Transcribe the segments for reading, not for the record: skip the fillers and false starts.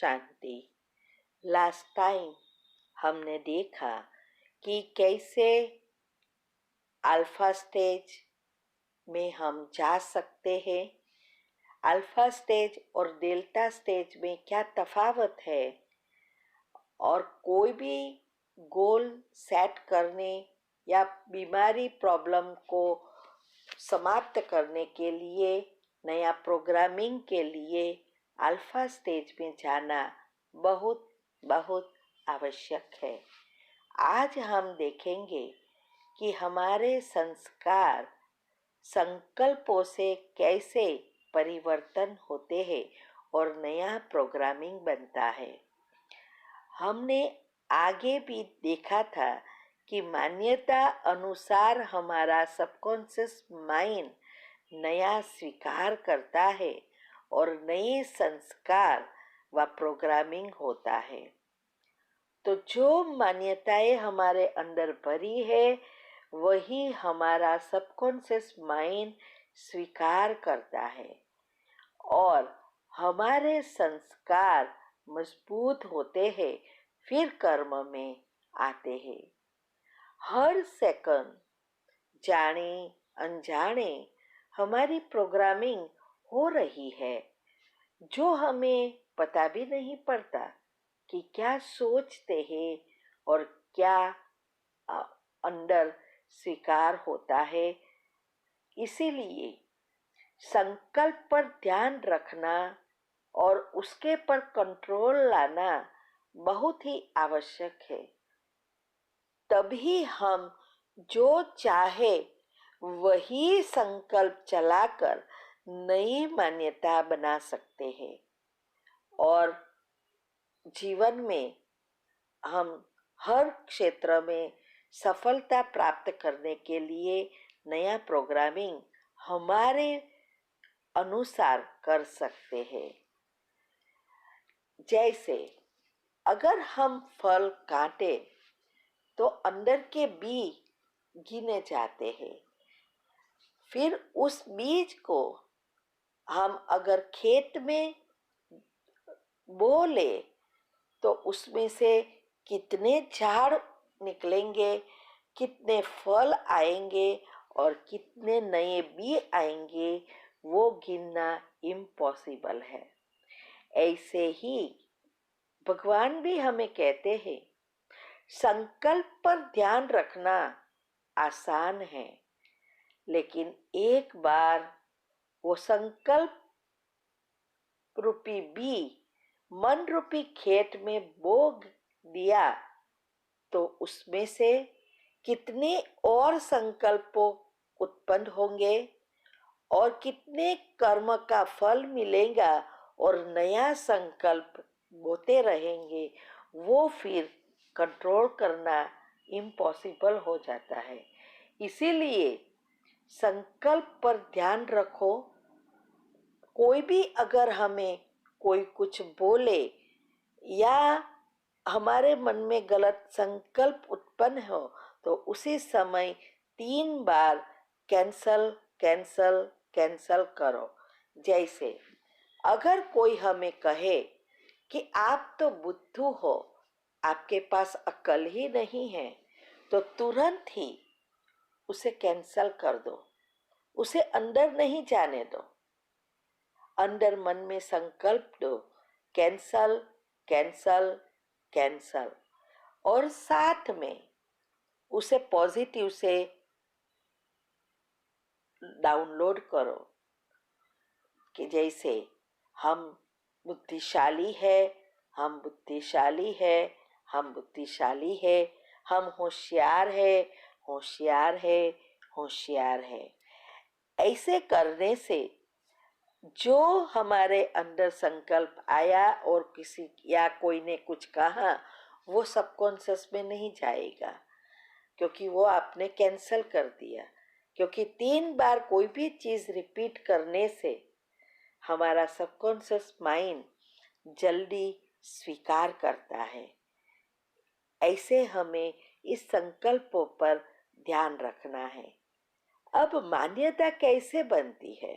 शांति। Last time हमने देखा कि कैसे अल्फा स्टेज में हम जा सकते हैं। अल्फा स्टेज और डेल्टा स्टेज में क्या तफावत है, और कोई भी गोल सेट करने या बीमारी प्रॉब्लम को समाप्त करने के लिए, नया प्रोग्रामिंग के लिए अल्फा स्टेज में जाना बहुत बहुत आवश्यक है। आज हम देखेंगे कि हमारे संस्कार संकल्पों से कैसे परिवर्तन होते हैं और नया प्रोग्रामिंग बनता है। हमने आगे भी देखा था कि मान्यता अनुसार हमारा सबकॉन्शियस माइंड नया स्वीकार करता है और नए संस्कार व प्रोग्रामिंग होता है। तो जो मान्यताएं हमारे अंदर भरी है वही हमारा सबकॉन्शियस माइंड स्वीकार करता है और हमारे संस्कार मजबूत होते हैं, फिर कर्म में आते हैं। हर सेकंड जाने अनजाने हमारी प्रोग्रामिंग हो रही है, जो हमें पता भी नहीं पड़ता कि क्या सोचते हैं और क्या अंदर स्वीकार होता है। इसीलिए संकल्प पर ध्यान रखना और उसके पर कंट्रोल लाना बहुत ही आवश्यक है। तभी हम जो चाहे वही संकल्प चलाकर नई मान्यता बना सकते हैं और जीवन में हम हर क्षेत्र में सफलता प्राप्त करने के लिए नया प्रोग्रामिंग हमारे अनुसार कर सकते हैं। जैसे अगर हम फल काटे तो अंदर के बीज गिने जाते हैं, फिर उस बीज को हम अगर खेत में बो ले तो उसमें से कितने झाड़ निकलेंगे, कितने फल आएंगे और कितने नए बीज आएंगे, वो गिनना इम्पॉसिबल है। ऐसे ही भगवान भी हमें कहते हैं, संकल्प पर ध्यान रखना आसान है, लेकिन एक बार वो संकल्प रूपी बीज मन रूपी खेत में बो दिया तो उसमें से कितने और संकल्पों उत्पन्न होंगे और कितने कर्म का फल मिलेगा और नया संकल्प बोते रहेंगे, वो फिर कंट्रोल करना इम्पॉसिबल हो जाता है। इसीलिए संकल्प पर ध्यान रखो। कोई भी अगर हमें कोई कुछ बोले या हमारे मन में गलत संकल्प उत्पन्न हो तो उसी समय 3 बार कैंसल कैंसल कैंसल करो। जैसे अगर कोई हमें कहे कि आप तो बुद्धू हो, आपके पास अक्ल ही नहीं है, तो तुरंत ही उसे कैंसल कर दो, उसे अंदर नहीं जाने दो। अंदर मन में संकल्प दो, कैंसल कैंसल कैंसल, और साथ में उसे पॉजिटिव से डाउनलोड करो कि जैसे हम बुद्धिशाली है, हम बुद्धिशाली है, हम बुद्धिशाली है, हम होशियार है, होशियार है, होशियार है। ऐसे करने से जो हमारे अंदर संकल्प आया और किसी या कोई ने कुछ कहा, वो सबकॉन्शियस में नहीं जाएगा, क्योंकि वो आपने कैंसल कर दिया। क्योंकि 3 बार कोई भी चीज रिपीट करने से हमारा सबकॉन्शियस माइंड जल्दी स्वीकार करता है। ऐसे हमें इस संकल्पों पर ध्यान रखना है। अब मान्यता कैसे बनती है?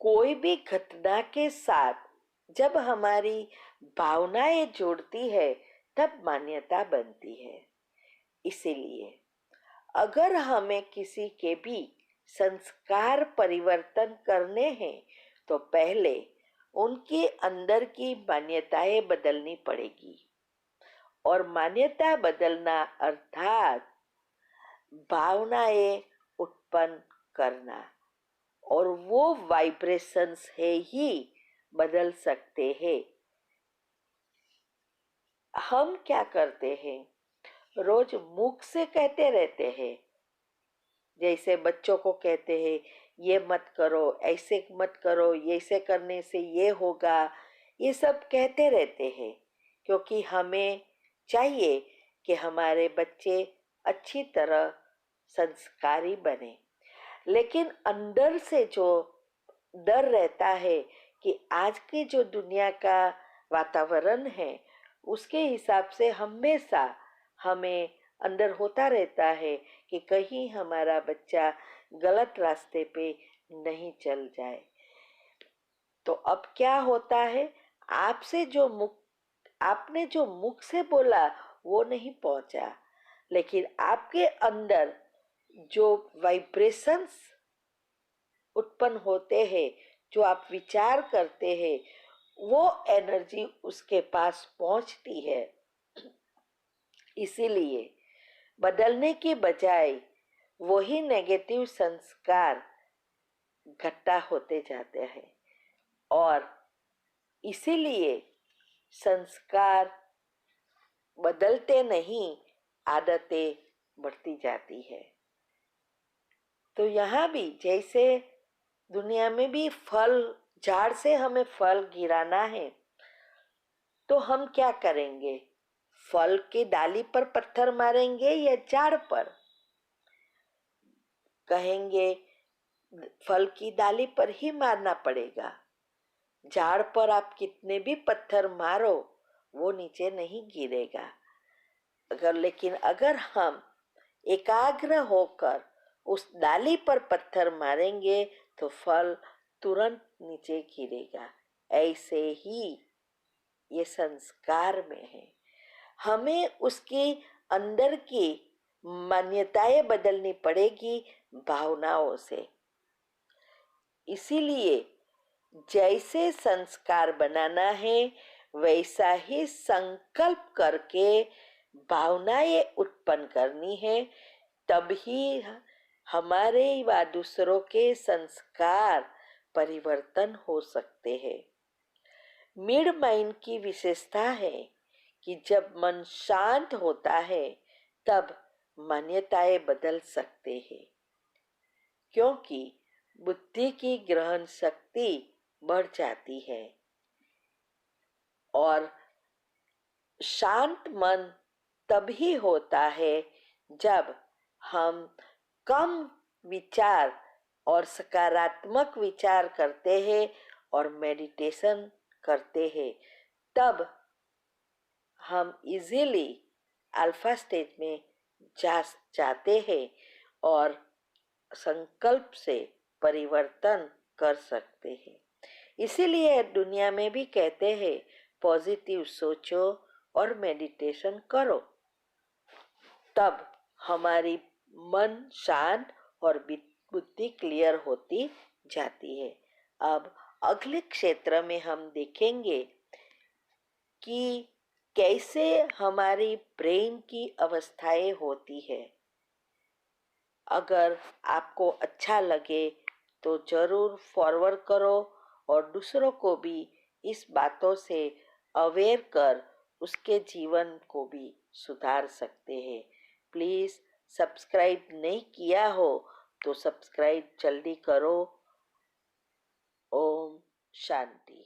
कोई भी घटना के साथ जब हमारी भावनाएं जोड़ती है तब मान्यता बनती है। इसीलिए अगर हमें किसी के भी संस्कार परिवर्तन करने हैं तो पहले उनके अंदर की मान्यताएं बदलनी पड़ेगी। और मान्यता बदलना अर्थात भावनाएं उत्पन्न करना, और वो वाइब्रेशंस है ही बदल सकते हैं। हम क्या करते हैं, रोज मुख से कहते रहते हैं, जैसे बच्चों को कहते हैं ये मत करो, ऐसे मत करो, ऐसे करने से ये होगा, ये सब कहते रहते हैं, क्योंकि हमें चाहिए कि हमारे बच्चे अच्छी तरह संस्कारी बने। लेकिन अंदर से जो डर रहता है कि आज की जो दुनिया का वातावरण है उसके हिसाब से हमेशा हमें अंदर होता रहता है कि कहीं हमारा बच्चा गलत रास्ते पे नहीं चल जाए। तो अब क्या होता है, आपने जो मुख से बोला वो नहीं पहुंचा, लेकिन आपके अंदर जो वाइब्रेशंस उत्पन्न होते हैं, जो आप विचार करते हैं, वो एनर्जी उसके पास पहुंचती है। इसीलिए बदलने के बजाय वही नेगेटिव संस्कार इकट्ठा होते जाते हैं, और इसीलिए संस्कार बदलते नहीं, आदतें बढ़ती जाती है। तो यहाँ भी जैसे दुनिया में भी फल, झाड़ से हमें फल गिराना है तो हम क्या करेंगे, फल की डाली पर पत्थर मारेंगे या झाड़ पर? कहेंगे फल की डाली पर ही मारना पड़ेगा, झाड़ पर आप कितने भी पत्थर मारो वो नीचे नहीं गिरेगा। लेकिन अगर हम एकाग्र होकर उस डाली पर पत्थर मारेंगे तो फल तुरंत नीचे गिरेगा। ऐसे ही ये संस्कार में है, हमें उसकी अंदर की मान्यताएं बदलनी पड़ेगी भावनाओं से। इसीलिए जैसे संस्कार बनाना है वैसा ही संकल्प करके भावनाएं उत्पन्न करनी है, तभी हमारे व दूसरों के संस्कार परिवर्तन हो सकते हैं। मिड माइंड की विशेषता है कि जब मन शांत होता है तब मान्यताएं बदल सकते हैं, क्योंकि बुद्धि की ग्रहण शक्ति बढ़ जाती है। और शांत मन तभी होता है जब हम कम विचार और सकारात्मक विचार करते हैं और मेडिटेशन करते हैं, तब हम इजीली अल्फा स्टेज में जाते हैं और संकल्प से परिवर्तन कर सकते हैं। इसीलिए दुनिया में भी कहते हैं पॉजिटिव सोचो और मेडिटेशन करो, तब हमारी मन शांत और बुद्धि क्लियर होती जाती है। अब अगले क्षेत्र में हम देखेंगे कि कैसे हमारी ब्रेन की अवस्थाएं होती है। अगर आपको अच्छा लगे तो जरूर फॉरवर्ड करो और दूसरों को भी इस बातों से अवेयर कर उसके जीवन को भी सुधार सकते हैं। प्लीज़ सब्सक्राइब नहीं किया हो तो सब्सक्राइब जल्दी करो। ओम शांति।